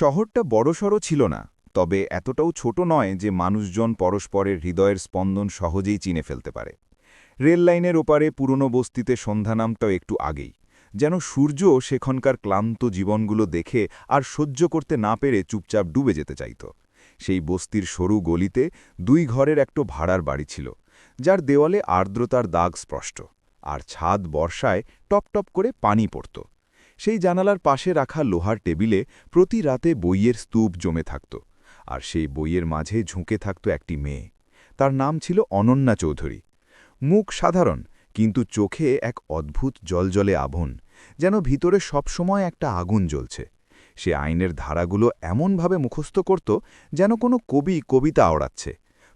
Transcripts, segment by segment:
শহরটা বড়সড় ছিল না, তবে এতটাও ছোট নয় যে মানুষজন পরস্পরের হৃদয়ের স্পন্দন সহজেই চিনে ফেলতে পারে। রেল লাইনের ওপারে পুরনো বস্তিতে সন্ধ্যা নামটাও একটু আগেই, যেন সূর্য সেখানকার ক্লান্ত জীবনগুলো দেখে আর সহ্য করতে না পেরে চুপচাপ ডুবে যেতে চাইত। সেই বস্তির সরু গলিতে 2 ঘরের একটা ভাড়ার বাড়ি ছিল, যার দেওয়ালে আর্দ্রতার দাগ স্পষ্ট, আর ছাদ বর্ষায় টপ টপ করে পানি পড়ত। সেই জানালার পাশে রাখা লোহার টেবিলে প্রতি রাতে বইয়ের স্তূপ জমে থাকত, আর সেই বইয়ের মাঝে ঝুঁকে থাকত একটি মেয়ে। তার নাম ছিল অনন্যা চৌধুরী। মুখ সাধারণ, কিন্তু চোখে এক অদ্ভুত জলজলে আভন, যেন ভিতরে সবসময় একটা আগুন জ্বলছে। সে আইনের ধারাগুলো এমনভাবে মুখস্থ করত যেন কোনো কবি কবিতা আওড়াচ্ছে।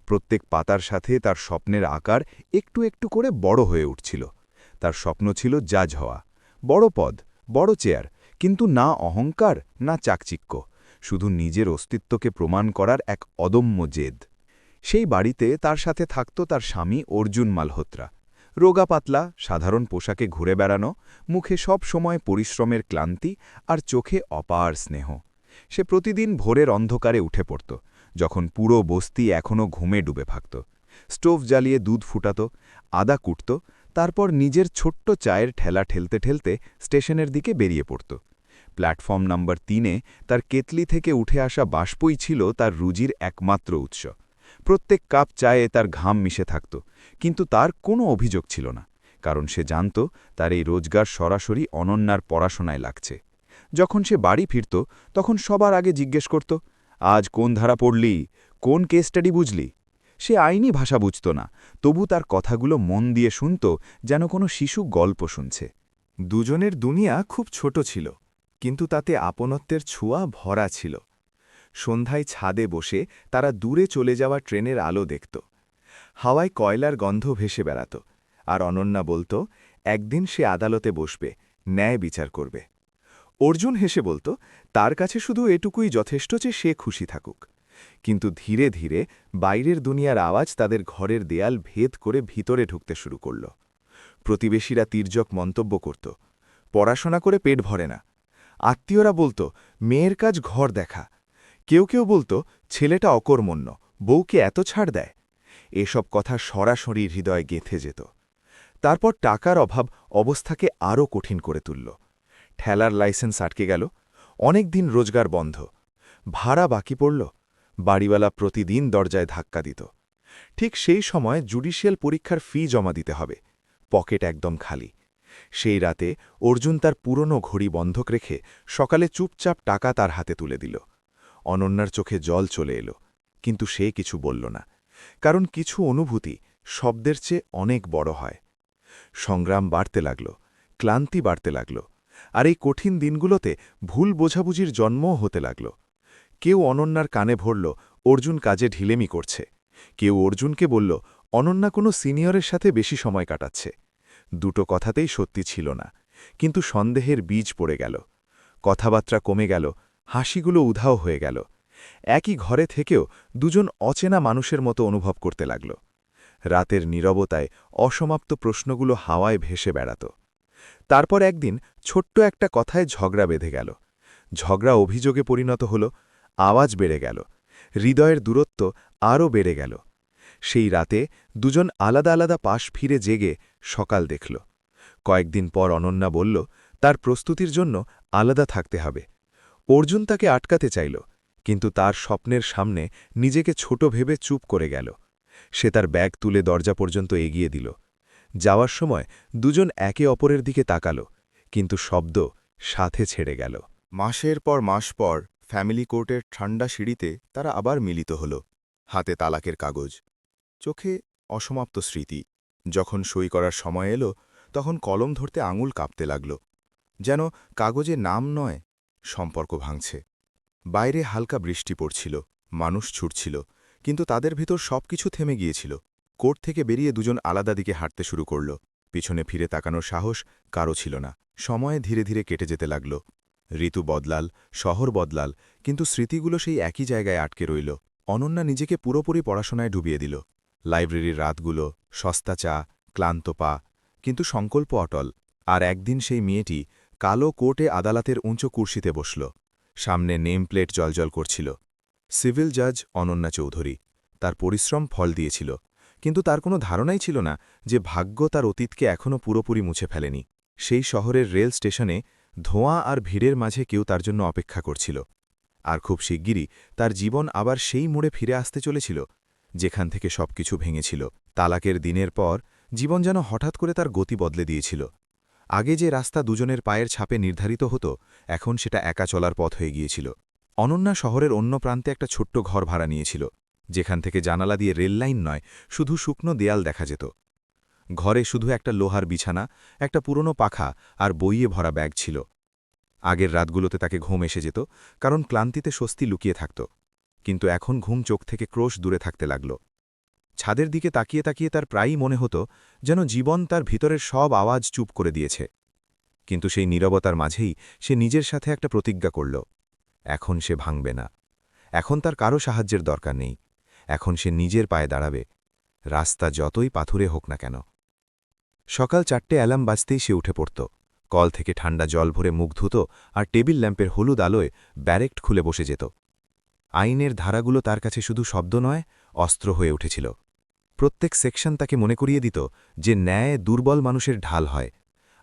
প্রত্যেক পাতার সাথে তার স্বপ্নের আকার একটু একটু করে বড় হয়ে উঠছিল। তার স্বপ্ন ছিল জাজ হওয়া, বড় পদ, বড় চেয়ার, কিন্তু না অহংকার না চাকচিক্য, শুধু নিজের অস্তিত্বকে প্রমাণ করার এক অদম্য জেদ। সেই বাড়িতে তার সাথে থাকত তার স্বামী অর্জুন মালহোত্রা। রোগা পাতলা, সাধারণ পোশাকে ঘুরে বেড়ানো, মুখে সব সময় পরিশ্রমের ক্লান্তি আর চোখে অপার স্নেহ। সে প্রতিদিন ভোরের অন্ধকারে উঠে পড়ত, যখন পুরো বস্তি এখনও ঘুমে ডুবে থাকত। স্টোভ জ্বালিয়ে দুধ ফুটাত, আদা কুটত, তারপর নিজের ছোট্ট চায়ের ঠেলা ঠেলতে ঠেলতে স্টেশনের দিকে বেরিয়ে পড়ত। প্ল্যাটফর্ম নাম্বার 3-এ তার কেতলি থেকে উঠে আসা বাষ্পই ছিল তার রুজির একমাত্র উৎস। প্রত্যেক কাপ চায়ে তার ঘাম মিশে থাকত, কিন্তু তার কোনো অভিযোগ ছিল না, কারণ সে জানত তার এই রোজগার সরাসরি অনন্যার পড়াশোনায় লাগছে। যখন সে বাড়ি ফিরত, তখন সবার আগে জিজ্ঞেস করত, আজ কোন ধারা পড়লি, কোন কেস স্টাডি বুঝলি? সে আইনি ভাষা বুঝত না, তবু তার কথাগুলো মন দিয়ে শুনত, যেন কোনো শিশু গল্প শুনছে। দুজনের দুনিয়া খুব ছোট ছিল, কিন্তু তাতে আপনত্বের ছোঁয়া ভরা ছিল। সন্ধ্যায় ছাদে বসে তারা দূরে চলে যাওয়া ট্রেনের আলো দেখত। হাওয়ায় কয়লার গন্ধ ভেসে বেড়াত, আর অনন্যা বলত একদিন সে আদালতে বসবে, ন্যায় বিচার করবে। অর্জুন হেসে বলত তার কাছে শুধু এটুকুই যথেষ্ট যে সে খুশি থাকুক। কিন্তু ধীরে ধীরে বাইরের দুনিয়ার আওয়াজ তাদের ঘরের দেয়াল ভেদ করে ভিতরে ঢুকতে শুরু করল। প্রতিবেশীরা তির্যক মন্তব্য করত, পড়াশোনা করে পেট ভরে না। আত্মীয়রা বলত মেয়ের কাজ ঘর দেখা। কেউ কেউ বলত ছেলেটা অকর্মণ্য, বউকে এত ছাড় দেয়। এসব কথা সরাসরি হৃদয়ে গেঁথে যেত। তারপর টাকার অভাব অবস্থাকে আরও কঠিন করে তুলল। ঠেলার লাইসেন্স আটকে গেল, অনেক দিন রোজগার বন্ধ, ভাড়া বাকি পড়ল, বাড়িওয়ালা প্রতিদিন দরজায় ধাক্কা দিত। ঠিক সেই সময় জুডিশিয়াল পরীক্ষার ফি জমা দিতে হবে, পকেট একদম খালি। সেই রাতে অর্জুন তার পুরনো ঘড়ি বন্ধক রেখে সকালে চুপচাপ টাকা তার হাতে তুলে দিল। অনন্যার চোখে জল চলে এলো, কিন্তু সে কিছু বলল না, কারণ কিছু অনুভূতি শব্দের চেয়ে অনেক বড় হয়। সংগ্রাম বাড়তে লাগল, ক্লান্তি বাড়তে লাগল, আর এই কঠিন দিনগুলোতে ভুল বোঝাবুঝির জন্মও হতে লাগল। কেউ অনন্যার কানে ভরল অর্জুন কাজে ঢিলেমি করছে, কেউ অর্জুনকে বলল অনন্যা কোনো সিনিয়রের সাথে বেশি সময় কাটাচ্ছে। দুটো কথাতেই সত্যি ছিল না, কিন্তু সন্দেহের বীজ পড়ে গেল। কথাবার্তা কমে গেল, হাসিগুলো উধাও হয়ে গেল। একই ঘরে থেকেও দুজন অচেনা মানুষের মতো অনুভব করতে লাগল। রাতের নীরবতায় অসমাপ্ত প্রশ্নগুলো হাওয়ায় ভেসে বেড়াত। তারপর একদিন ছোট্ট একটা কথায় ঝগড়া বেঁধে গেল। ঝগড়া অভিযোগে পরিণত হল, আওয়াজ বেড়ে গেল, হৃদয়ের দূরত্ব আরও বেড়ে গেল। সেই রাতে দুজন আলাদা আলাদা পাশ ফিরে জেগে সকাল দেখল। কয়েকদিন পর অনন্যা বলল তার প্রস্তুতির জন্য আলাদা থাকতে হবে। অর্জুন তাকে আটকাতে চাইল, কিন্তু তার স্বপ্নের সামনে নিজেকে ছোট ভেবে চুপ করে গেল। সে তার ব্যাগ তুলে দরজা পর্যন্ত এগিয়ে দিল। যাওয়ার সময় দুজন একে অপরের দিকে তাকাল, কিন্তু শব্দ সাথে ছেড়ে গেল। মাসের পর মাস পর ফ্যামিলি কোর্টের ঠান্ডা সিঁড়িতে তারা আবার মিলিত হল। হাতে তালাকের কাগজ, চোখে অসমাপ্ত স্মৃতি। যখন সই করার সময় এলো, তখন কলম ধরতে আঙুল কাঁপতে লাগল, যেন কাগজে নাম নয়, সম্পর্ক ভাঙছে। বাইরে হালকা বৃষ্টি পড়ছিল, মানুষ ছুটছিল, কিন্তু তাদের ভিতর সবকিছু থেমে গিয়েছিল। কোর্ট থেকে বেরিয়ে দুজন আলাদা দিকে হাঁটতে শুরু করল। পিছনে ফিরে তাকানোর সাহস কারও ছিল না। সময় ধীরে ধীরে কেটে যেতে লাগল। ঋতু বদলাল, শহর বদলাল, কিন্তু স্মৃতিগুলো সেই একই জায়গায় আটকে রইল। অনন্যা নিজেকে পুরোপুরি পড়াশোনায় ডুবিয়ে দিল। লাইব্রেরির রাতগুলো, সস্তা চা, ক্লান্ত পা, কিন্তু সংকল্প অটল। আর একদিন সেই মেয়েটি কালো কোর্টে আদালতের উঁচু কুর্সিতে বসল। সামনে নেম প্লেট জলজল করছিল। সিভিল জাজ অনন্যা চৌধুরী। তার পরিশ্রম ফল দিয়েছিল, কিন্তু তার কোনো ধারণাই ছিল না যে ভাগ্য তার অতীতকে এখনও পুরোপুরি মুছে ফেলেনি। সেই শহরের রেল স্টেশনে ধোঁয়া আর ভিড়ের মাঝে কেউ তার জন্য অপেক্ষা করছিল। আর খুব শিগগিরই তার জীবন আবার সেই মোড়ে ফিরে আসতে চলেছিল, যেখান থেকে সবকিছু ভেঙেছিল। তালাকের দিনের পর জীবন যেন হঠাৎ করে তার গতি বদলে দিয়েছিল। আগে যে রাস্তা দুজনের পায়ের ছাপে নির্ধারিত হতো, এখন সেটা একা চলার পথ হয়ে গিয়েছিল। অনন্যা শহরের অন্য প্রান্তে একটা ছোট্ট ঘর ভাড়া নিয়েছিল, যেখান থেকে জানালা দিয়ে রেললাইন নয়, শুধু শুকনো দেয়াল দেখা যেত। ঘরে শুধু একটা লোহার বিছানা, একটা পুরনো পাখা আর বইয়ে ভরা ব্যাগ ছিল। আগের রাতগুলোতে তাকে ঘুম এসে যেত, কারণ ক্লান্তিতে স্বস্তি লুকিয়ে থাকত। কিন্তু এখন ঘুম চোখ থেকে ক্রোশ দূরে থাকতে লাগল। ছাদের দিকে তাকিয়ে তাকিয়ে তার প্রায়ই মনে হতো যেন জীবন তার ভিতরের সব আওয়াজ চুপ করে দিয়েছে। কিন্তু সেই নীরবতার মাঝেই সে নিজের সাথে একটা প্রতিজ্ঞা করল। এখন সে ভাঙবে না। এখন তার কারো সাহায্যের দরকার নেই। এখন সে নিজের পায়ে দাঁড়াবে, রাস্তা যতই পাথুরে হোক না কেন। সকাল 4টে অ্যালার্ম বাজতেই সে উঠে পড়ত। কল থেকে ঠান্ডা জল ভরে মুখ ধুত আর টেবিল ল্যাম্পের হলুদ আলোয় ব্যারেক্ট খুলে বসে যেত। আইনের ধারাগুলো তার কাছে শুধু শব্দ নয়, অস্ত্র হয়ে উঠেছিল। প্রত্যেক সেকশন তাকে মনে করিয়ে দিত যে ন্যায় দুর্বল মানুষের ঢাল হয়,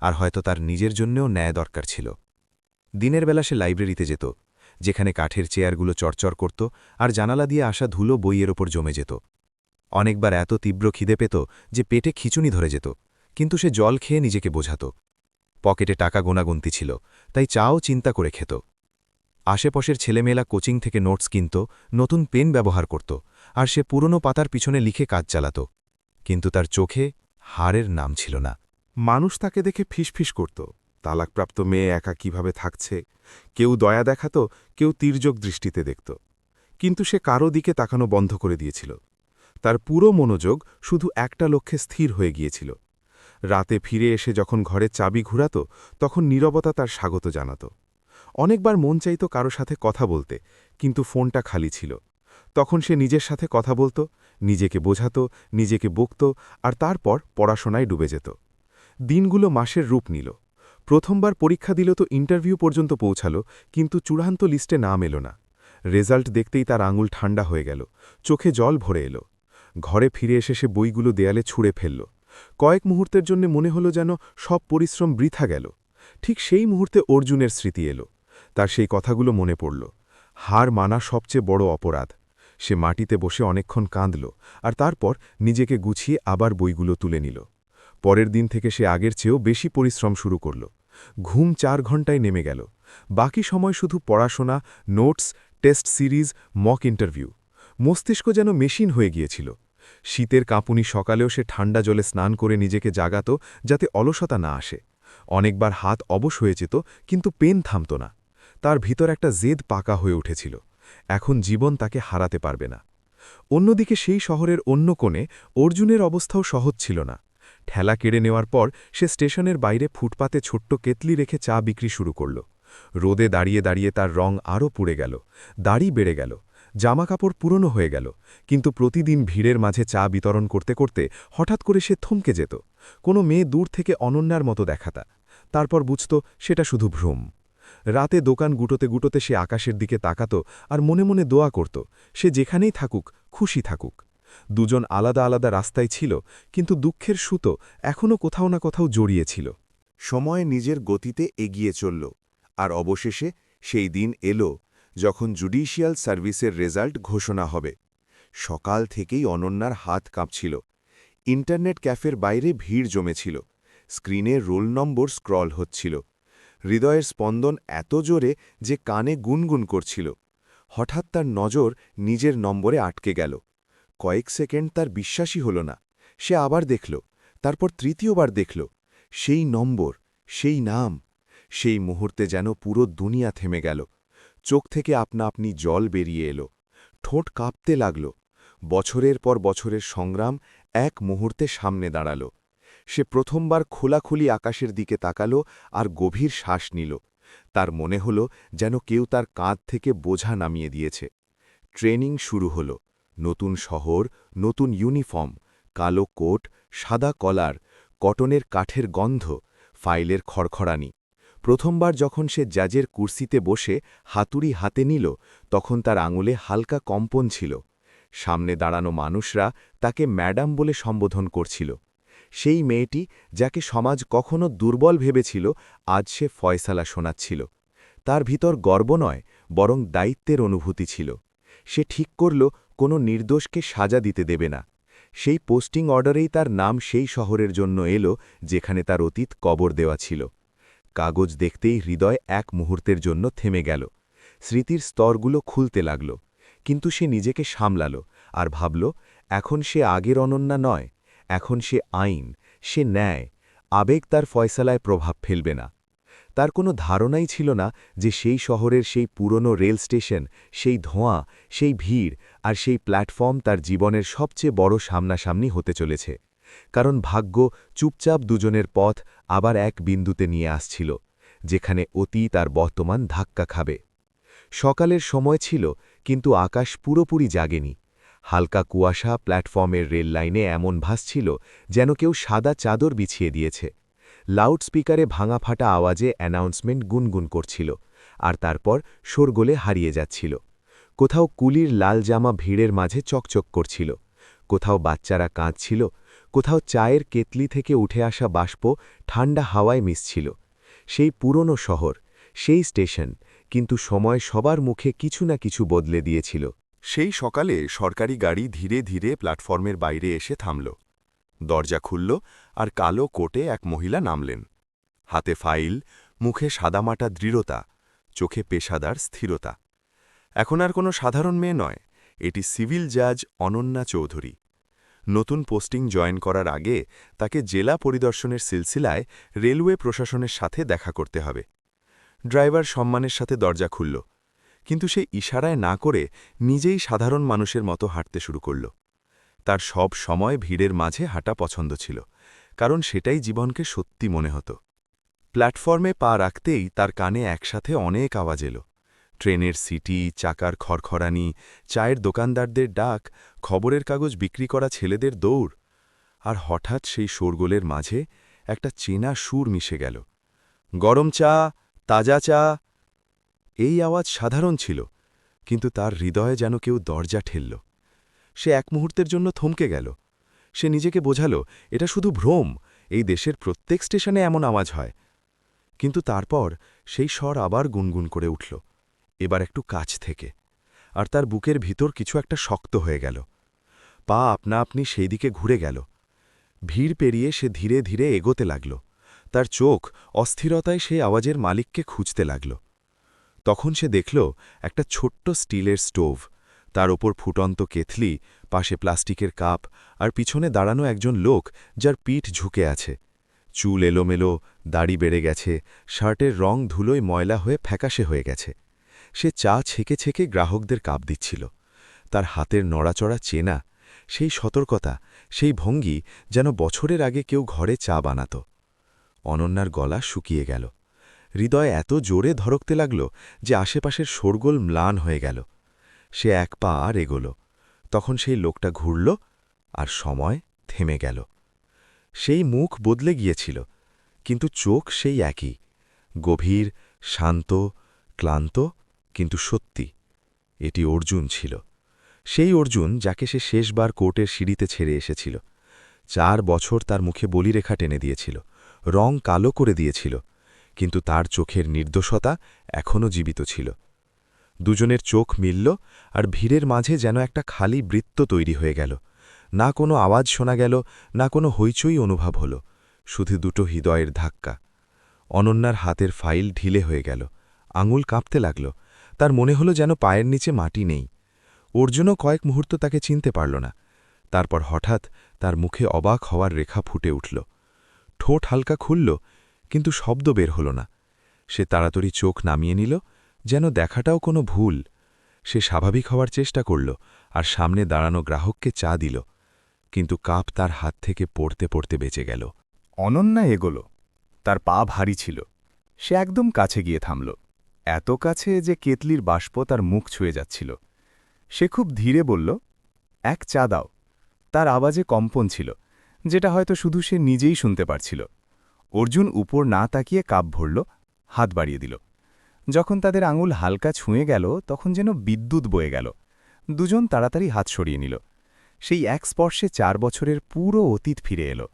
আর হয়তো তার নিজের জন্যেও ন্যায় দরকার ছিল। দিনের বেলা সে লাইব্রেরিতে যেত, যেখানে কাঠের চেয়ারগুলো চরচর করত আর জানালা দিয়ে আসা ধুলো বইয়ের ওপর জমে যেত। অনেকবার এত তীব্র খিদে পেত যে পেটে খিচুনি ধরে যেত, কিন্তু সে জল খেয়ে নিজেকে বোঝাত। পকেটে টাকা গোনাগুনতি ছিল, তাই চাও চিন্তা করে খেত। আশেপাশের ছেলেমেয়েরা কোচিং থেকে নোটস কিনত, নতুন পেন ব্যবহার করত, আর সে পুরনো পাতার পিছনে লিখে কাজ চালাত। কিন্তু তার চোখে হারের নাম ছিল না। মানুষ তাকে দেখে ফিসফিস করত, তালাকপ্রাপ্ত মেয়ে একা কিভাবে থাকছে। কেউ দয়া দেখাত, কেউ তির্যক দৃষ্টিতে দেখত। কিন্তু সে কারো দিকে তাকানো বন্ধ করে দিয়েছিল। তার পুরো মনোযোগ শুধু একটা লক্ষ্যে স্থির হয়ে গিয়েছিল। রাতে ফিরে এসে যখন ঘরের চাবি ঘুরাত, তখন নীরবতা তার স্বাগত জানাত। অনেকবার মন চাইত কারো সাথে কথা বলতে, কিন্তু ফোনটা খালি ছিল। তখন সে নিজের সাথে কথা বলত, নিজেকে বোঝাত, নিজেকে বকত, আর তারপর পড়াশোনায় ডুবে যেত। দিনগুলো মাসের রূপ নিল। প্রথমবার পরীক্ষা দিল তো ইন্টারভিউ পর্যন্ত পৌঁছাল, কিন্তু চূড়ান্ত লিস্টে নাম এলো না। রেজাল্ট দেখতেই তার আঙুল ঠান্ডা হয়ে গেল, চোখে জল ভরে এলো। ঘরে ফিরে এসে সে বইগুলো দেয়ালে ছুঁড়ে ফেলল। কয়েক মুহূর্তের জন্য মনে হলো যেন সব পরিশ্রম বৃথা গেল। ঠিক সেই মুহূর্তে অর্জুনের স্মৃতি এলো। তার সেই কথাগুলো মনে পড়ল। হার মানা সবচেয়ে বড় অপরাধ। সে মাটিতে বসে অনেকক্ষণ কাঁদল, আর তারপর নিজেকে গুছিয়ে আবার বইগুলো তুলে নিল। পরের দিন থেকে সে আগের চেয়েও বেশি পরিশ্রম শুরু করল। ঘুম 4 ঘণ্টায় নেমে গেল। বাকি সময় শুধু পড়াশোনা, notes, test series, mock interview. মস্তিষ্ক যেন মেশিন হয়ে গিয়েছিল। শীতের কাঁপুনি সকালেও সে ঠান্ডা জলে স্নান করে নিজেকে জাগাত, যাতে অলসতা না আসে। অনেকবার হাত অবশ হয়ে যেত, কিন্তু পেন থামত না। তার ভিতর একটা জেদ পাকা হয়ে উঠেছিল। এখন জীবন তাকে হারাতে পারবে না। অন্যদিকে সেই শহরের অন্য কোণে অর্জুনের অবস্থাও সহজ ছিল না। ঠেলা কেড়ে নেওয়ার পর সে স্টেশনের বাইরে ফুটপাতে ছোট্ট কেতলি রেখে চা বিক্রি শুরু করল। রোদে দাঁড়িয়ে দাঁড়িয়ে তার রং আরও পুড়ে গেল, দাড়ি বেড়ে গেল, জামাকাপড় পুরনো হয়ে গেল। কিন্তু প্রতিদিন ভিড়ের মাঝে চা বিতরণ করতে করতে হঠাৎ করে সে থমকে যেত। কোনো মেয়ে দূর থেকে অনন্যার মতো দেখাতা। তারপর বুঝত সেটা শুধু ভ্রম। রাতে দোকান গুটোতে গুটোতে সে আকাশের দিকে তাকাত আর মনে মনে দোয়া করত, সে যেখানেই থাকুক, খুশি থাকুক। দুজন আলাদা আলাদা রাস্তায় ছিল, কিন্তু দুঃখের সুতো এখনও কোথাও না কোথাও জড়িয়েছিল। সময় নিজের গতিতে এগিয়ে চলল, আর অবশেষে সেই দিন এলো যখন জুডিশিয়াল সার্ভিসের রেজাল্ট ঘোষণা হবে। সকাল থেকেই অনন্যার হাত কাঁপছিল। ইন্টারনেট ক্যাফের বাইরে ভিড় জমেছিল। স্ক্রিনে রোল নম্বর স্ক্রল হচ্ছিল। হৃদয়ের স্পন্দন এত জোরে যে কানে গুনগুন করছিল। হঠাৎ তার নজর নিজের নম্বরে আটকে গেল। কয়েক সেকেন্ড তার বিশ্বাসই হল না। সে আবার দেখল, তারপর তৃতীয়বার দেখল। সেই নম্বর, সেই নাম। সেই মুহূর্তে যেন পুরো দুনিয়া থেমে গেল। চোখ থেকে আপনা আপনি জল বেরিয়ে এলো। ঠোঁট কাঁপতে লাগল। বছরের পর বছরের সংগ্রাম এক মুহূর্তে সামনে দাঁড়াল। সে প্রথমবার খোলাখুলি আকাশের দিকে তাকাল আর গভীর শ্বাস নিল। তার মনে হল যেন কেউ তার কাঁধ থেকে বোঝা নামিয়ে দিয়েছে। ট্রেনিং শুরু হল। নতুন শহর, নতুন ইউনিফর্ম, কালো কোট, সাদা কলার, কটনের কাঠের গন্ধ, ফাইলের খড়খড়ানি। প্রথমবার যখন সে জাজের কুর্সিতে বসে হাতুড়ি হাতে নিল তখন তার আঙুলে হালকা কম্পন ছিল। সামনে দাঁড়ানো মানুষরা তাকে ম্যাডাম বলে সম্বোধন করছিল। সেই মেয়েটি যাকে সমাজ কখনো দুর্বল ভেবেছিল আজ সে ফয়সালা শোনাচ্ছিল। তার ভিতর গর্ব নয় বরং দায়িত্বের অনুভূতি ছিল। সে ঠিক করল কোনো নির্দোষকে সাজা দিতে দেবে না। সেই পোস্টিং অর্ডারেই তার নাম সেই শহরের জন্য এলো যেখানে তার অতীত কবর দেওয়া ছিল। কাগজ দেখতেই হৃদয় এক মুহূর্তের জন্য থেমে গেল। স্মৃতির স্তরগুলো খুলতে লাগল, কিন্তু সে নিজেকে সামলাল আর ভাবল, এখন সে আগের অনন্যা নয়, এখন সে আইন, সে ন্যায়। আবেগ তার ফয়সালায় প্রভাব ফেলবে না। তার কোনো ধারণাই ছিল না যে সেই শহরের সেই পুরনো রেল স্টেশন, সেই ধোঁয়া, সেই ভিড় আর সেই প্ল্যাটফর্ম তার জীবনের সবচেয়ে বড় সামনাসামনি হতে চলেছে। কারণ ভাগ্য চুপচাপ দুজনের পথ আবার এক বিন্দুতে নিয়ে আসছিল, যেখানে অতীত আর বর্তমান ধাক্কা খাবে। সকালের সময় ছিল, কিন্তু আকাশ পুরোপুরি জাগেনি। হালকা কুয়াশা প্ল্যাটফর্মের রেল লাইনে এমন ভাসছিল যেন কেউ সাদা চাদর বিছিয়ে দিয়েছে। লাউডস্পিকারে ভাঙাফাটা আওয়াজে অ্যানাউন্সমেন্ট গুনগুন করছিল, আর তারপর শোরগোলে হারিয়ে যাচ্ছিল। কোথাও কুলির লাল জামা ভিড়ের মাঝে চকচক করছিল, কোথাও বাচ্চারা কাঁদছিল, কোথাও চায়ের কেতলি থেকে উঠে আসা বাষ্প ঠান্ডা হাওয়ায় মিশছিল। সেই পুরনো শহর, সেই স্টেশন, কিন্তু সময় সবার মুখে কিছু না কিছু বদলে দিয়েছিল। সেই সকালে সরকারি গাড়ি ধীরে ধীরে প্ল্যাটফর্মের বাইরে এসে থামল। দরজা খুলল আর কালো কোটে এক মহিলা নামলেন। হাতে ফাইল, মুখে সাদামাটা দৃঢ়তা, চোখে পেশাদার স্থিরতা। এখন আর কোনো সাধারণ মেয়ে নয়, এটি সিভিল জাজ অনন্যা চৌধুরী। নতুন পোস্টিং জয়েন করার আগে তাকে জেলা পরিদর্শনের সিলসিলায় রেলওয়ে প্রশাসনের সাথে দেখা করতে হবে। ড্রাইভার সম্মানের সাথে দরজা খুলল, কিন্তু সে ইশারায় না করে নিজেই সাধারণ মানুষের মতো হাঁটতে শুরু করল। তার সব সময় ভিড়ের মাঝে হাঁটা পছন্দ ছিল, কারণ সেটাই জীবনকে সত্যি মনে হতো। প্ল্যাটফর্মে পা রাখতেই তার কানে একসাথে অনেক আওয়াজ এলো। ট্রেনের সিটি, চাকার খড়খড়ানি, চায়ের দোকানদারদের ডাক, খবরের কাগজ বিক্রি করা ছেলেদের দৌড়। আর হঠাৎ সেই শোরগোলের মাঝে একটা চেনা সুর মিশে গেল। গরম চা, তাজা চা। এই আওয়াজ সাধারণ ছিল, কিন্তু তার হৃদয়ে যেন কেউ দরজা ঠেলল। সে এক মুহূর্তের জন্য থমকে গেল। সে নিজেকে বোঝাল, এটা শুধু ভ্রম, এই দেশের প্রত্যেক স্টেশনে এমন আওয়াজ হয়। কিন্তু তারপর সেই স্বর আবার গুনগুন করে উঠল, এবার একটু কাছ থেকে, আর তার বুকের ভিতর কিছু একটা শক্ত হয়ে গেল। পা আপনা আপনি সেই দিকে ঘুরে গেল। ভিড় পেরিয়ে সে ধীরে ধীরে এগোতে লাগল। তার চোখ অস্থিরতায় সেই আওয়াজের মালিককে খুঁজতে লাগল। তখন সে দেখল একটা ছোট্ট স্টিলের স্টোভ, তার ওপর ফুটন্ত কেতলি, পাশে প্লাস্টিকের কাপ, আর পিছনে দাঁড়ানো একজন লোক যার পিঠ ঝুঁকে আছে। চুল এলোমেলো, দাড়ি বেড়ে গেছে, শার্টের রং ধুলোয় ময়লা হয়ে ফ্যাকাশে হয়ে গেছে। সে চা ছেঁকে ছেঁকে গ্রাহকদের কাপ দিচ্ছিল। তার হাতের নড়াচড়া চেনা, সেই সতর্কতা, সেই ভঙ্গি যেন বছরের আগে কেউ ঘরে চা বানাত। অনন্যার গলা শুকিয়ে গেল। হৃদয় এত জোরে ধরকতে লাগল যে আশেপাশের শোরগোল ম্লান হয়ে গেল। সে এক পা আর এগোল। তখন সেই লোকটা ঘুরল, আর সময় থেমে গেল। সেই মুখ বদলে গিয়েছিল, কিন্তু চোখ সেই একই, গভীর, শান্ত, ক্লান্ত, কিন্তু সত্যি। এটি অর্জুন ছিল, সেই অর্জুন যাকে সে শেষবার কোর্টের সিঁড়িতে ছেড়ে এসেছিল। 4 বছর তার মুখে বলিরেখা টেনে দিয়েছিল, রং কালো করে দিয়েছিল, কিন্তু তার চোখের নির্দোষতা এখনও জীবিত ছিল। দুজনের চোখ মিলল, আর ভিড়ের মাঝে যেন একটা খালি বৃত্ত তৈরি হয়ে গেল। না কোনো আওয়াজ শোনা গেল, না কোনো হইচই অনুভব হল, শুধু দুটো হৃদয়ের ধাক্কা। অনন্যার হাতের ফাইল ঢিলে হয়ে গেল, আঙুল কাঁপতে লাগল। তার মনে হলো যেন পায়ের নিচে মাটি নেই। অর্জুনও কয়েক মুহূর্ত তাকে চিনতে পারল না। তারপর হঠাৎ তার মুখে অবাক হওয়ার রেখা ফুটে উঠল। ঠোঁট হালকা খুলল, কিন্তু শব্দ বের হল না। সে তাড়াতাড়ি চোখ নামিয়ে নিল, যেন দেখাটাও কোনো ভুল। সে স্বাভাবিক হওয়ার চেষ্টা করল, আর সামনে দাঁড়ানো গ্রাহককে চা দিল, কিন্তু কাপ তার হাত থেকে পড়তে পড়তে বেঁচে গেল। অনন্যা এগোল। তার পা ভারী ছিল। সে একদম কাছে গিয়ে থামল, এত কাছে যে কেতলির বাষ্প তার মুখ ছুঁয়ে যাচ্ছিল। সে খুব ধীরে বলল, এক চা দাও। তার আওয়াজে কম্পন ছিল, যেটা হয়তো শুধু সে নিজেই শুনতে পারছিল। অর্জুন উপর না তাকিয়ে কাপ ভরল, হাত বাড়িয়ে দিল। যখন তাদের আঙুল হালকা ছুঁয়ে গেল তখন যেন বিদ্যুৎ বয়ে গেল। দুজন তাড়াতাড়ি হাত সরিয়ে নিল। সেই এক স্পর্শে 4 বছরের পুরো অতীত ফিরে এলো।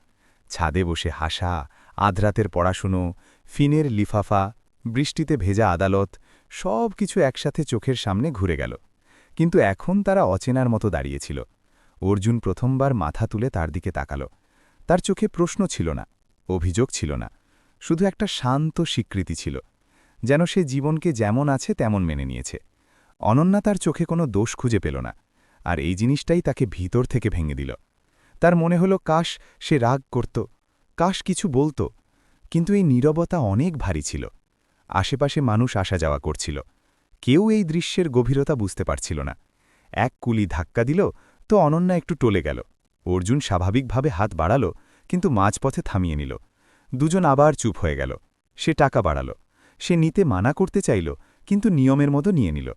ছাদে বসে হাসা, আধরাতের পড়াশুনো, ফিনের লিফাফা, বৃষ্টিতে ভেজা আদালত, সব কিছু একসাথে চোখের সামনে ঘুরে গেল। কিন্তু এখন তারা অচেনার মতো দাঁড়িয়েছিল। অর্জুন প্রথমবার মাথা তুলে তার দিকে তাকাল। তার চোখে প্রশ্ন ছিল না, অভিযোগ ছিল না, শুধু একটা শান্ত স্বীকৃতি ছিল, যেন সে জীবনকে যেমন আছে তেমন মেনে নিয়েছে। অনন্যা তার চোখে কোনো দোষ খুঁজে পেল না, আর এই জিনিসটাই তাকে ভিতর থেকে ভেঙে দিল। তার মনে হলো কাশ সে রাগ করত, কাশ কিছু বলতো, কিন্তু এই নীরবতা অনেক ভারী ছিল। আশেপাশে মানুষ আসা যাওয়া করছিল, কেউ এই দৃশ্যের গভীরতা বুঝতে পারছিল না। এক কুলি ধাক্কা দিল তো অনন্যা একটু টলে গেল। অর্জুন স্বাভাবিকভাবে হাত বাড়াল, কিন্তু মাঝপথে থামিয়ে নিল। দুজন আবার চুপ হয়ে গেল। সে টাকা বাড়াল, সে নিতে মানা করতে চাইল, কিন্তু নিয়মের মতো নিয়ে নিল।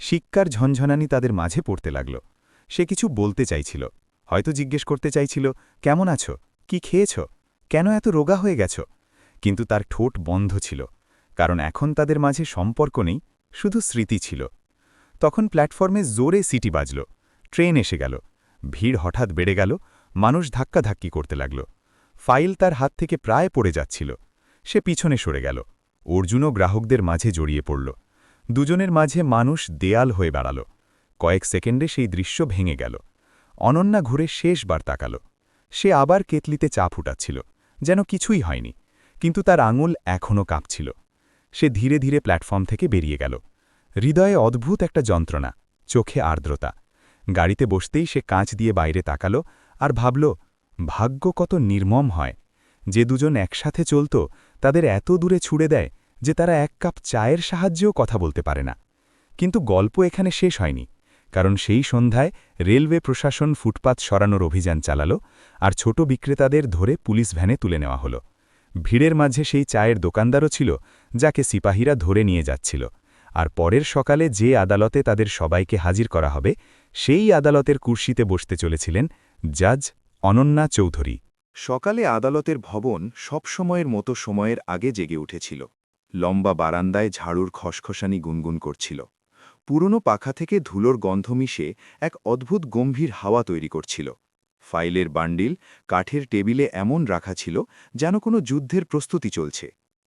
শিক্ষার ঝনঝনানি তাদের মাঝে পড়তে লাগল। সে কিছু বলতে চাইছিল, হয়তো জিজ্ঞেস করতে চাইছিল, কেমন আছো, কি খেয়েছ, কেন এত রোগা হয়ে গেছ, কিন্তু তার ঠোঁট বন্ধ ছিল, কারণ এখন তাদের মাঝে সম্পর্ক নেই, শুধু স্মৃতি ছিল। তখন প্ল্যাটফর্মে জোরে সিটি বাজল। ট্রেন এসে গেল। ভিড় হঠাৎ বেড়ে গেল, মানুষ ধাক্কাধাক্কি করতে লাগল। ফাইল তার হাত থেকে প্রায় পড়ে যাচ্ছিল। সে পিছনে সরে গেল। অর্জুনও গ্রাহকদের মাঝে জড়িয়ে পড়ল। দুজনের মাঝে মানুষ দেয়াল হয়ে বেড়াল। কয়েক সেকেন্ডে সেই দৃশ্য ভেঙে গেল। অনন্যা ঘুরে শেষবার তাকাল। সে আবার কেতলিতে চা ফুটাচ্ছিল, যেন কিছুই হয়নি, কিন্তু তার আঙুল এখনও কাঁপছিল। সে ধীরে ধীরে প্ল্যাটফর্ম থেকে বেরিয়ে গেল। হৃদয়ে অদ্ভুত একটা যন্ত্রণা, চোখে আর্দ্রতা। গাড়িতে বসতেই সে কাঁচ দিয়ে বাইরে তাকাল আর ভাবল, ভাগ্য কত নির্মম হয়, যে দুজন একসাথে চলত তাদের এত দূরে ছুড়ে দেয় যে তারা এক কাপ চায়ের সাহায্যেও কথা বলতে পারে না। কিন্তু গল্প এখানে শেষ হয়নি, কারণ সেই সন্ধ্যায় রেলওয়ে প্রশাসন ফুটপাত সরানোর অভিযান চালাল, আর ছোট বিক্রেতাদের ধরে পুলিশ ভ্যানে তুলে নেওয়া হল। ভিড়ের মাঝে সেই চায়ের দোকানদারও ছিল, যাকে সিপাহীরা ধরে নিয়ে যাচ্ছিল, আর পরের সকালে যে আদালতে তাদের সবাইকে হাজির করা হবে, সেই আদালতের কুর্সিতে বসতে চলেছিলেন জাজ অনন্যা চৌধুরী। সকালে আদালতের ভবন সবসময়ের মতো সময়ের আগে জেগে উঠেছিল। লম্বা বারান্দায় ঝাড়ুর খসখসানি গুনগুন করছিল। পুরনো পাখা থেকে ধুলোর গন্ধ মিশে এক অদ্ভুত গম্ভীর হাওয়া তৈরি করছিল। ফাইলের বান্ডিল কাঠের টেবিলে এমন রাখা ছিল যেন কোনো যুদ্ধের প্রস্তুতি চলছে।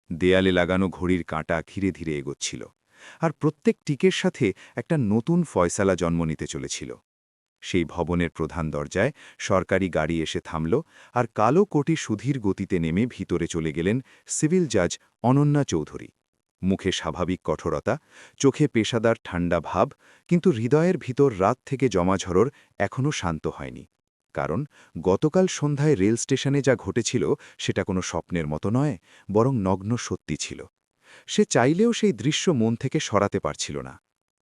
দেয়ালে লাগানো ঘড়ির কাঁটা ধীরে ধীরে এগোচ্ছিল, আর প্রত্যেক টিকের সাথে একটা নতুন ফয়সালা জন্ম নিতে চলেছিল। সেই ভবনের প্রধান দরজায় সরকারি গাড়ি এসে থামল, আর কালো কোটি সুধীর গতিতে নেমে ভিতরে চলে গেলেন সিভিল জাজ অনন্যা চৌধুরী। মুখে স্বাভাবিক কঠোরতা, চোখে পেশাদার ঠান্ডা ভাব, কিন্তু হৃদয়ের ভিতর রাত থেকে জমাঝড়র এখনও শান্ত হয়নি। কারণ গতকাল সন্ধ্যায় রেল স্টেশনে যা ঘটেছিল সেটা কোনো স্বপ্নের মতো নয়, বরং নগ্ন সত্যি ছিল। সে চাইলেও সেই দৃশ্য মন থেকে সরাতে পারছিল না।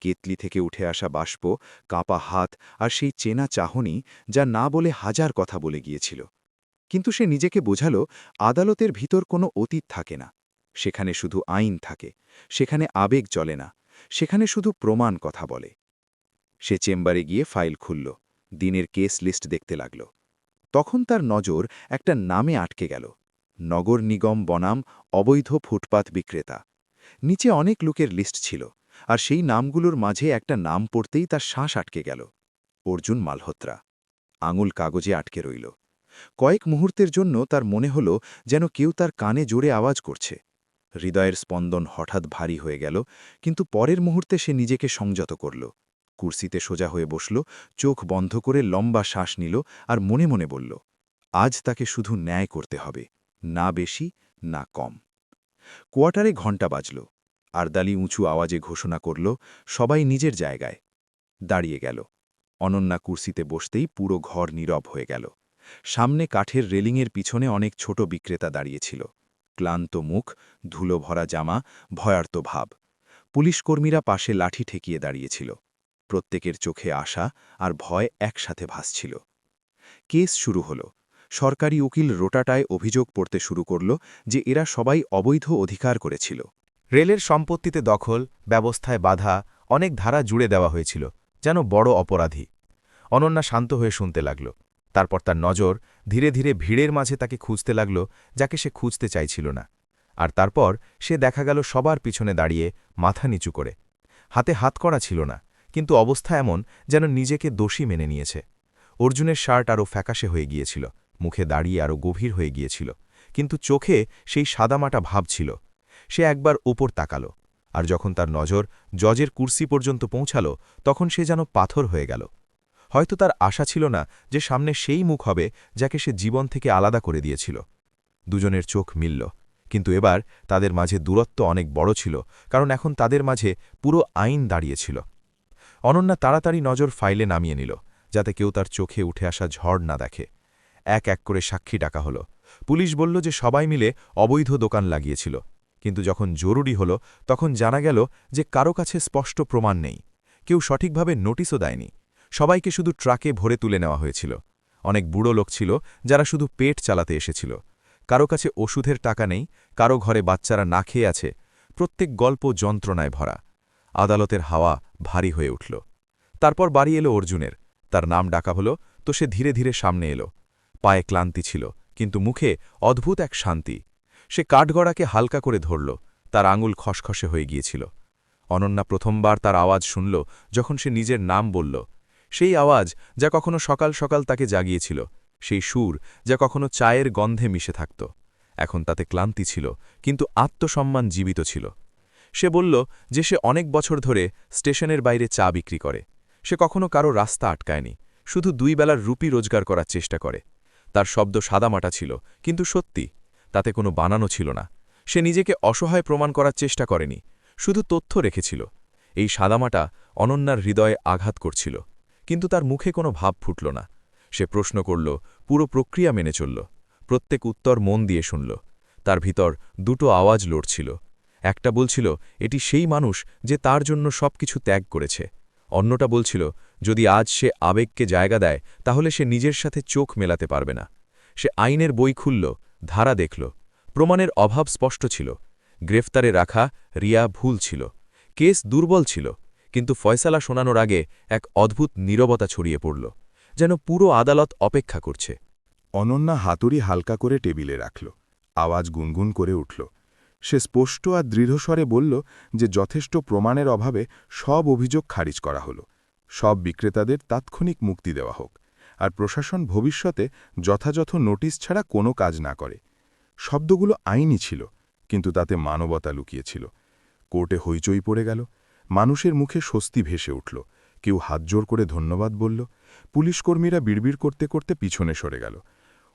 কেতলি থেকে উঠে আসা বাষ্প, কাঁপা হাত, আর সেই চেনা চাহনি যা না বলে হাজার কথা বলে গিয়েছিল। কিন্তু সে নিজেকে বোঝাল, আদালতের ভিতর কোনো অতীত থাকে না, সেখানে শুধু আইন থাকে, সেখানে আবেগ চলে না, সেখানে শুধু প্রমাণ কথা বলে। সে চেম্বারে গিয়ে ফাইল খুলল, দিনের কেস লিস্ট দেখতে লাগল। তখন তার নজর একটা নামে আটকে গেল, নগর নিগম বনাম অবৈধ ফুটপাত বিক্রেতা। নিচে অনেক লোকের লিস্ট ছিল, আর সেই নামগুলোর মাঝে একটা নাম পড়তেই তার শ্বাস আটকে গেল, অর্জুন মালহোত্রা। আঙুল কাগজে আটকে রইল। কয়েক মুহূর্তের জন্য তার মনে হল যেন কেউ তার কানে জোরে আওয়াজ করছে। হৃদয়ের স্পন্দন হঠাৎ ভারী হয়ে গেল, কিন্তু পরের মুহূর্তে সে নিজেকে সংযত করল। কুর্সিতে সোজা হয়ে বসল, চোখ বন্ধ করে লম্বা শ্বাস নিল, আর মনে মনে বলল, আজ তাকে শুধু ন্যায় করতে হবে, না বেশি না কম। কোয়ার্টারে ঘণ্টা বাজল। আরদালি উঁচু আওয়াজে ঘোষণা করল, সবাই নিজের জায়গায়। দাঁড়িয়ে গেল। অনন্যা কুর্সিতে বসতেই পুরো ঘর নীরব হয়ে গেল। সামনে কাঠের রেলিংয়ের পিছনে অনেক ছোট বিক্রেতা দাঁড়িয়েছিল। ক্লান্ত মুখ, ধুলো ভরা জামা, ভয়ার্ত ভাব। পুলিশকর্মীরা পাশে লাঠি ঠেকিয়ে দাঁড়িয়েছিল। প্রত্যেকের চোখে আশা আর ভয় একসাথে ভাসছিল। কেস শুরু হল। সরকারি উকিল রোটাটায় অভিযোগ পড়তে শুরু করল যে এরা সবাই অবৈধ অধিকার করেছিল। রেলের সম্পত্তিতে দখল, ব্যবস্থায় বাধা, অনেক ধারা জুড়ে দেওয়া হয়েছিল, যেন বড় অপরাধী। অনন্যা শান্ত হয়ে শুনতে লাগল। তারপর তার নজর ধীরে ধীরে ভিড়ের মাঝে তাকে খুঁজতে লাগল, যাকে সে খুঁজতে চাইছিল না। আর তারপর সে দেখা গেল সবার পিছনে দাঁড়িয়ে মাথা নিচু করে। হাতে হাত করা ছিল না, কিন্তু অবস্থা এমন যেন নিজেকে দোষী মেনে নিয়েছে। অর্জুনের শার্ট আরও ফ্যাকাশে হয়ে গিয়েছিল, মুখে দাঁড়িয়ে আরও গভীর হয়ে গিয়েছিল, কিন্তু চোখে সেই সাদামাটা ভাব ছিল। সে একবার ওপর তাকালো, আর যখন তার নজর জজের কুর্সি পর্যন্ত পৌঁছাল, তখন সে যেন পাথর হয়ে গেল। হয়তো তার আশা ছিল না যে সামনে সেই মুখ হবে যাকে সে জীবন থেকে আলাদা করে দিয়েছিল। দুজনের চোখ মিলল, কিন্তু এবার তাদের মাঝে দূরত্ব অনেক বড় ছিল, কারণ এখন তাদের মাঝে পুরো আইন দাঁড়িয়েছিল। অনন্যা তাড়াতাড়ি নজর ফাইলে নামিয়ে নিল, যাতে কেউ তার চোখে উঠে আসা ঝড় না দেখে। এক এক করে সাক্ষী ডাকা হলো। পুলিশ বলল যে সবাই মিলে অবৈধ দোকান লাগিয়েছিল, কিন্তু যখন জরুরি হলো তখন জানা গেল যে কারো কাছে স্পষ্ট প্রমাণ নেই। কেউ সঠিকভাবে নোটিশও দেয়নি। সবাইকে শুধু ট্রাকে ভরে তুলে নেওয়া হয়েছিল। অনেক বুড়ো লোক ছিল যারা শুধু পেট চালাতে এসেছিল। কারো কাছে ওষুধের টাকা নেই, কারো ঘরে বাচ্চারা না খেয়ে আছে। প্রত্যেক গল্প যন্ত্রণায় ভরা। আদালতের হাওয়া ভারী হয়ে উঠল। তারপর বাড়ি এলো অর্জুনের। তার নাম ডাকা হলো তো সে ধীরে ধীরে সামনে এলো। পায়ে ক্লান্তি ছিল, কিন্তু মুখে অদ্ভুত এক শান্তি। সে কাঠগড়াকে হালকা করে ধরল, তার আঙুল খসখসে হয়ে গিয়েছিল। অনন্যা প্রথমবার তার আওয়াজ শুনল যখন সে নিজের নাম বলল। সেই আওয়াজ যা কখনো সকাল সকাল তাকে জাগিয়েছিল, সেই সুর যা কখনো চায়ের গন্ধে মিশে থাকত। এখন তাতে ক্লান্তি ছিল, কিন্তু আত্মসম্মান জীবিত ছিল। সে বলল যে সে অনেক বছর ধরে স্টেশনের বাইরে চা বিক্রি করে। সে কখনো কারো রাস্তা আটকায়নি, শুধু 2 বেলার রুপি রোজগার করার চেষ্টা করে। তার শব্দ সাদামাটা ছিল, কিন্তু সত্যি। তাতে কোনো বানানো ছিল না। সে নিজেকে অসহায় প্রমাণ করার চেষ্টা করেনি, শুধু তথ্য রেখেছিল। এই সাদামাটা অনন্যার হৃদয়ে আঘাত করছিল, কিন্তু তার মুখে কোনো ভাব ফুটল না। সে প্রশ্ন করল, পুরো প্রক্রিয়া মেনে চলল, প্রত্যেক উত্তর মন দিয়ে শুনল। তার ভিতর 2টো আওয়াজ লড়ছিল। একটা বলছিল এটি সেই মানুষ যে তার জন্য সবকিছু ত্যাগ করেছে। অন্যটা বলছিল যদি আজ সে আবেগকে জায়গা দেয় তাহলে সে নিজের সাথে চোখ মেলাতে পারবে না। সে আইনের বই খুলল, ধারা দেখল। প্রমাণের অভাব স্পষ্ট ছিল। গ্রেফতারে রাখা রিয়া ভুল ছিল। কেস দুর্বল ছিল, কিন্তু ফয়সালা শোনানোর আগে এক অদ্ভুত নীরবতা ছড়িয়ে পড়ল, যেন পুরো আদালত অপেক্ষা করছে। অনন্যা হাতুড়ি হালকা করে টেবিলে রাখল, আওয়াজ গুনগুন করে উঠল। সে স্পষ্ট আর দৃঢ়স্বরে বলল যে যথেষ্ট প্রমাণের অভাবে সব অভিযোগ খারিজ করা হলো। সব বিক্রেতাদের তাৎক্ষণিক মুক্তি দেওয়া হোক, আর প্রশাসন ভবিষ্যতে যথাযথ নোটিশ ছাড়া কোনো কাজ না করে। শব্দগুলো আইনি ছিল, কিন্তু তাতে মানবতা লুকিয়েছিল। কোর্টে হইচই পড়ে গেল। মানুষের মুখে স্বস্তি ভেসে উঠল। কেউ হাতজোড় করে ধন্যবাদ বলল। পুলিশকর্মীরা বিড়বিড় করতে করতে পিছনে সরে গেল।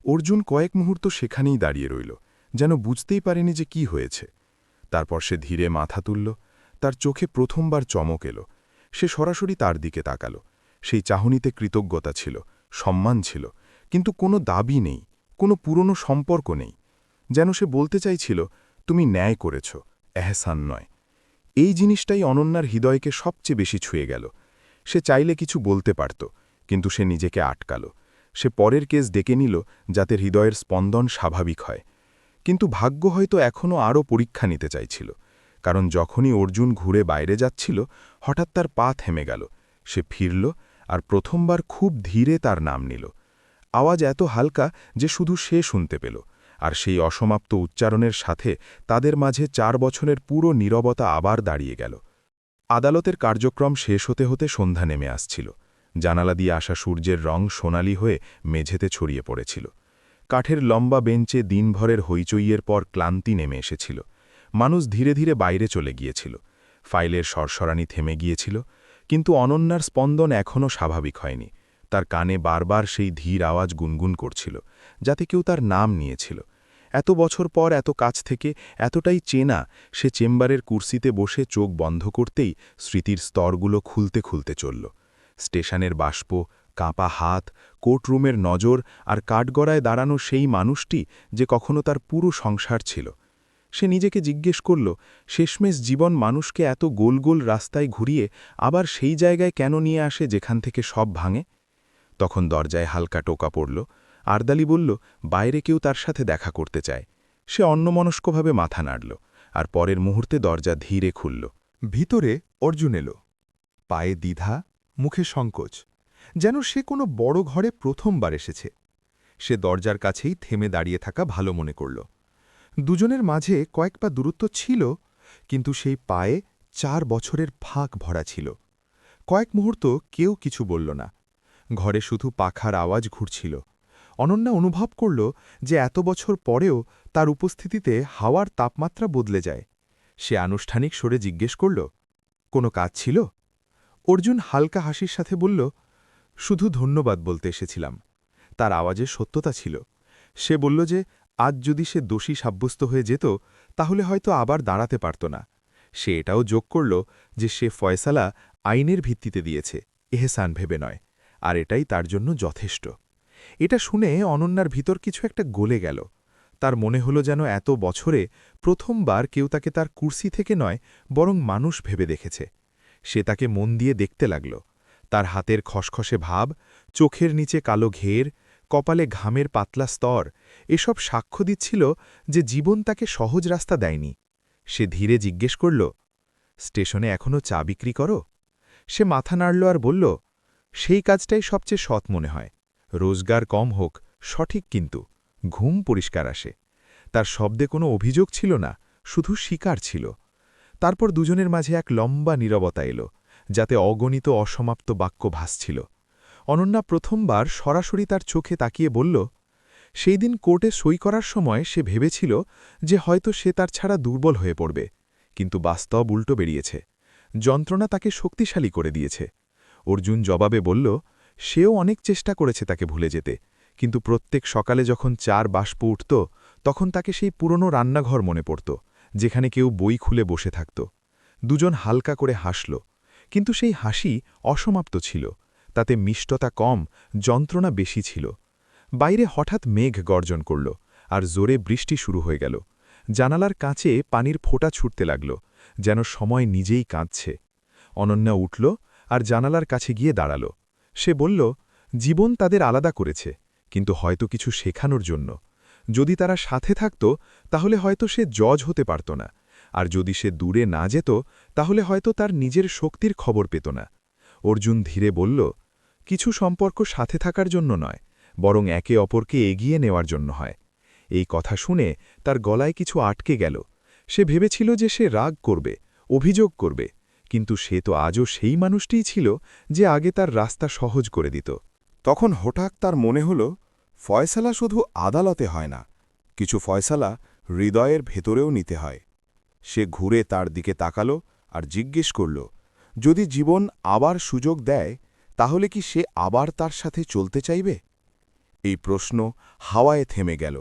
অর্জুন কয়েক মুহূর্ত সেখানেই দাঁড়িয়ে রইল, যেন বুঝতেই পারেনি যে কি হয়েছে। তারপর সে ধীরে মাথা তুলল। তার চোখে প্রথমবার চমক এলো। সে সরাসরি তার দিকে তাকাল। সেই চাহনিতে কৃতজ্ঞতা ছিল, সম্মান ছিল, কিন্তু কোনো দাবি নেই, কোনো পুরনো সম্পর্ক নেই। যেন সে বলতে চাইছিল, তুমি ন্যায় করেছ, এহসান নয়। এই জিনিসটাই অনন্যার হৃদয়কে সবচেয়ে বেশি ছুঁয়ে গেল। সে চাইলে কিছু বলতে পারত, কিন্তু সে নিজেকে আটকাল। সে পরের কেস ডেকে নিল, যাতে হৃদয়ের স্পন্দন স্বাভাবিক হয়। কিন্তু ভাগ্য হয়তো এখনও আরও পরীক্ষা নিতে চাইছিল, কারণ যখনই অর্জুন ঘুরে বাইরে যাচ্ছিল, হঠাৎ তার পা থেমে গেল। সে ফিরল, আর প্রথমবার খুব ধীরে তার নাম নিল। আওয়াজ এত হালকা যে শুধু সে শুনতে পেল, আর সেই অসমাপ্ত উচ্চারণের সাথে তাদের মাঝে 4 বছরের পুরো নীরবতা আবার দাঁড়িয়ে গেল। আদালতের কার্যক্রম শেষ হতে হতে সন্ধ্যা নেমে আসছিল। জানালা দিয়ে আসা সূর্যের রং সোনালি হয়ে মেঝেতে ছড়িয়ে পড়েছিল। কাঠের লম্বা বেঞ্চে দিনভরের হইচইয়ের পর ক্লান্তি নেমে এসেছিল। মানুষ ধীরে ধীরে বাইরে চলে গিয়েছিল। ফাইলের সরসরানি থেমে গিয়েছিল, কিন্তু অনন্যার স্পন্দন এখনও স্বাভাবিক হয়নি। তার কানে বারবার সেই ধীর আওয়াজ গুনগুন করছিল, যাতে কেউ তার নাম নিয়েছিল। এত বছর পর এত কাছ থেকে, এতটাই চেনা, সে চেম্বারের কুর্সিতে বসে চোখ বন্ধ করতেই স্মৃতির স্তরগুলো খুলতে খুলতে চলল। স্টেশনের বাষ্প, কাঁপা হাত, কোর্টরুমের নজর, আর কাঠগড়ায় দাঁড়ানো সেই মানুষটি যে কখনো তার পুরো সংসার ছিল। সে নিজেকে জিজ্ঞেস করল, শেষমেশ জীবন মানুষকে এত গোল গোল রাস্তায় ঘুরিয়ে আবার সেই জায়গায় কেন নিয়ে আসে যেখান থেকে সব ভাঙে? তখন দরজায় হালকা টোকা পড়ল। আরদালি বলল, বাইরে কেউ তার সাথে দেখা করতে চায়। সে অন্যমনস্কভাবে মাথা নাড়ল, আর পরের মুহূর্তে দরজা ধীরে খুলল। ভিতরে অর্জুন এলো। পায়ে দ্বিধা, মুখে সংকোচ, যেন সে কোনো বড় ঘরে প্রথমবার এসেছে। সে দরজার কাছেই থেমে দাঁড়িয়ে থাকা ভালো মনে করল। দুজনের মাঝে কয়েক পা দূরত্ব ছিল, কিন্তু সেই পায়ে 4 বছরের ফাঁক ভরা ছিল। কয়েক মুহূর্ত কেউ কিছু বলল না। ঘরে শুধু পাখার আওয়াজ ঘুরছিল। অনন্যা অনুভব করল যে এত বছর পরেও তার উপস্থিতিতে হাওয়ার তাপমাত্রা বদলে যায়। সে আনুষ্ঠানিক স্বরে জিজ্ঞেস করল, কোনো কাজ ছিল? অর্জুন হালকা হাসির সাথে বলল, শুধু ধন্যবাদ বলতে এসেছিলাম। তার আওয়াজে সত্যতা ছিল। সে বলল যে আজ যদি সে দোষী সাব্যস্ত হয়ে যেত তাহলে হয়তো আবার দাঁড়াতে পারত না। সে এটাও যোগ করল যে সে ফয়সালা আইনের ভিত্তিতে দিয়েছে, এহসান ভেবে নয়, আর এটাই তার জন্য যথেষ্ট। এটা শুনে অনন্যার ভিতর কিছু একটা গলে গেল। তার মনে হলো যেন এত বছরে প্রথমবার কেউ তাকে তার কুর্সি থেকে নয় বরং মানুষ ভেবে দেখেছে। সে তাকে মন দিয়ে দেখতে লাগল। তার হাতের খসখসে ভাব, চোখের নিচে কালো ঘের, কপালে ঘামের পাতলা স্তর, এসব সাক্ষ্য দিচ্ছিল যে জীবন তাকে সহজ রাস্তা দেয়নি। সে ধীরে জিজ্ঞেস করল, স্টেশনে এখনও চা বিক্রি করো? সে মাথা নাড়ল আর বলল, সেই কাজটাই সবচেয়ে সৎ মনে হয়। রোজগার কম হোক, সঠিক, কিন্তু ঘুম পরিষ্কার আসে। তার শব্দে কোনো অভিযোগ ছিল না, শুধু স্বীকার ছিল। তারপর দুজনের মাঝে এক লম্বা নীরবতা এলো, যাতে অগণিত অসমাপ্ত বাক্য ভাসছিল। অনন্যা প্রথমবার সরাসরি তার চোখে তাকিয়ে বলল, সেই দিন কোর্টে সই করার সময় সে ভেবেছিল যে হয়তো সে তার ছাড়া দুর্বল হয়ে পড়বে, কিন্তু বাস্তব উল্টো বেরিয়েছে। যন্ত্রণা তাকে শক্তিশালী করে দিয়েছে। অর্জুন জবাবে বলল, সেও অনেক চেষ্টা করেছে তাকে ভুলে যেতে, কিন্তু প্রত্যেক সকালে যখন চার বাষ্প উঠত তখন তাকে সেই পুরনো রান্নাঘর মনে পড়ত, যেখানে কেউ বই খুলে বসে থাকত। দুজন হালকা করে হাসল, কিন্তু সেই হাসি অসমাপ্ত ছিল। তাতে মিষ্টতা কম, যন্ত্রণা বেশি ছিল। বাইরে হঠাৎ মেঘ গর্জন করল, আর জোরে বৃষ্টি শুরু হয়ে গেল। জানালার কাঁচে পানির ফোঁটা ছুটতে লাগল, যেন সময় নিজেই কাঁদছে। অনন্যা উঠল আর জানালার কাছে গিয়ে দাঁড়াল। সে বলল, জীবন তাদের আলাদা করেছে, কিন্তু হয়তো কিছু শেখানোর জন্য। যদি তারা সাথে থাকত তাহলে হয়তো সে জজ হতে পারত না, আর যদি সে দূরে না যেত তাহলে হয়তো তার নিজের শক্তির খবর পেত না। অর্জুন ধীরে বলল, কিছু সম্পর্ক সাথে থাকার জন্য নয়, বরং একে অপরকে এগিয়ে নেওয়ার জন্য হয়। এই কথা শুনে তার গলায় কিছু আটকে গেল। সে ভেবেছিল যে সে রাগ করবে, অভিযোগ করবে, কিন্তু সে তো আজও সেই মানুষটিই ছিল যে আগে তার রাস্তা সহজ করে দিত। তখন হঠাৎ তার মনে হল, ফয়সালা শুধু আদালতে হয় না, কিছু ফয়সালা হৃদয়ের ভেতরেও নিতে হয়। সে ঘুরে তার দিকে তাকালো আর জিজ্ঞেস করল, যদি জীবন আবার সুযোগ দেয় তাহলে কি সে আবার তার সাথে চলতে চাইবে? এই প্রশ্ন হাওয়ায় থেমে গেল।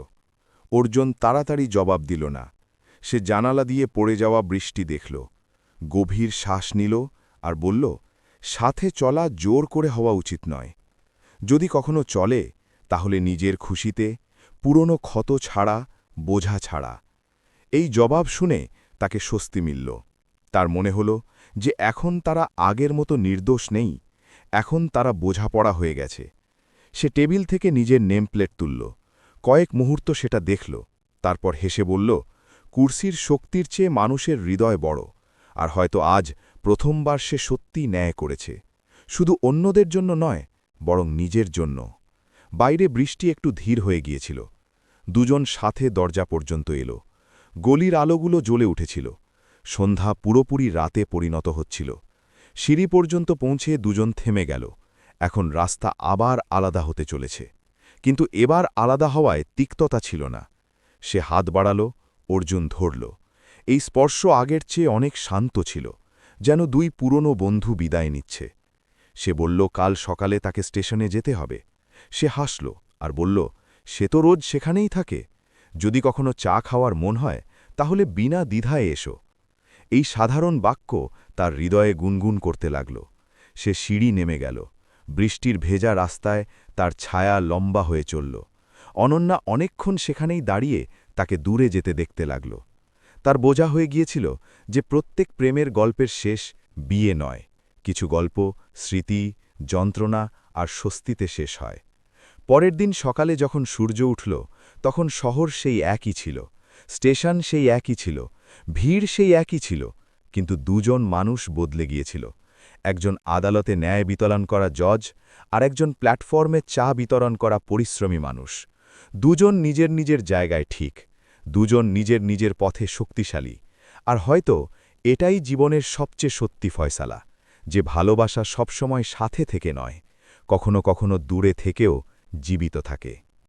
অর্জুন তাড়াতাড়ি জবাব দিল না। সে জানালা দিয়ে পড়ে যাওয়া বৃষ্টি দেখল, গভীর শ্বাস নিল আর বলল, সাথে চলা জোর করে হওয়া উচিত নয়। যদি কখনো চলে তাহলে নিজের খুশিতে, পুরনো ক্ষত ছাড়া, বোঝা ছাড়া। এই জবাব শুনে তাকে স্বস্তি মিলল। তার মনে হল যে এখন তারা আগের মতো নির্দোষ নেই, এখন তারা বোঝাপড়া হয়ে গেছে। সে টেবিল থেকে নিজের নেমপ্লেট তুলল, কয়েক মুহূর্ত সেটা দেখল, তারপর হেসে বলল, কুর্সির শক্তির চেয়ে মানুষের হৃদয় বড়, আর হয়তো আজ প্রথমবার সে সত্যি ন্যায় করেছে, শুধু অন্যদের জন্য নয়, বরং নিজের জন্য। বাইরে বৃষ্টি একটু ধীর হয়ে গিয়েছিল। দুজন সাথে দরজা পর্যন্ত এলো। গলির আলোগুলো জ্বলে উঠেছিল। সন্ধ্যা পুরোপুরি রাতে পরিণত হচ্ছিল। সিঁড়ি পর্যন্ত পৌঁছে দুজন থেমে গেল। এখন রাস্তা আবার আলাদা হতে চলেছে, কিন্তু এবার আলাদা হওয়ায় তিক্ততা ছিল না। সে হাত বাড়াল, অর্জুন ধরল। এই স্পর্শ আগের চেয়ে অনেক শান্ত ছিল, যেন দুই পুরনো বন্ধু বিদায় নিচ্ছে। সে বলল, কাল সকালে তাকে স্টেশনে যেতে হবে। সে হাসল আর বলল, সে তো রোজ সেখানেই থাকে। যদি কখনো চা খাওয়ার মন হয় তাহলে বিনা দ্বিধায় এসো। এই সাধারণ বাক্য তার হৃদয়ে গুনগুন করতে লাগল। সে সিঁড়ি নেমে গেল। বৃষ্টির ভেজা রাস্তায় তার ছায়া লম্বা হয়ে চলল। অনন্যা অনেকক্ষণ সেখানেই দাঁড়িয়ে তাকে দূরে যেতে দেখতে লাগল। তার বোঝা হয়ে গিয়েছিল যে প্রত্যেক প্রেমের গল্পের শেষ বিয়ে নয়, কিছু গল্প স্মৃতি, যন্ত্রণা আর স্বস্তিতে শেষ হয়। পরের দিন সকালে যখন সূর্য উঠল তখন শহর সেই একই ছিল, স্টেশন সেই একই ছিল, ভিড় সেই একই ছিল, কিন্তু দুজন মানুষ বদলে গিয়েছিল। একজন আদালতে ন্যায় বিতরণ করা জজ, আর একজন প্ল্যাটফর্মে চা বিতরণ করা পরিশ্রমী মানুষ। দুজন নিজের নিজের জায়গায় ঠিক, দুজন নিজের নিজের পথে শক্তিশালী আর হয়তো এটাই জীবনের সবচেয়ে সত্যি ফয়সালা যে ভালোবাসা সবসময় সাথে থেকে নয় কখনো কখনো দূরে থেকেও জীবিত থাকে।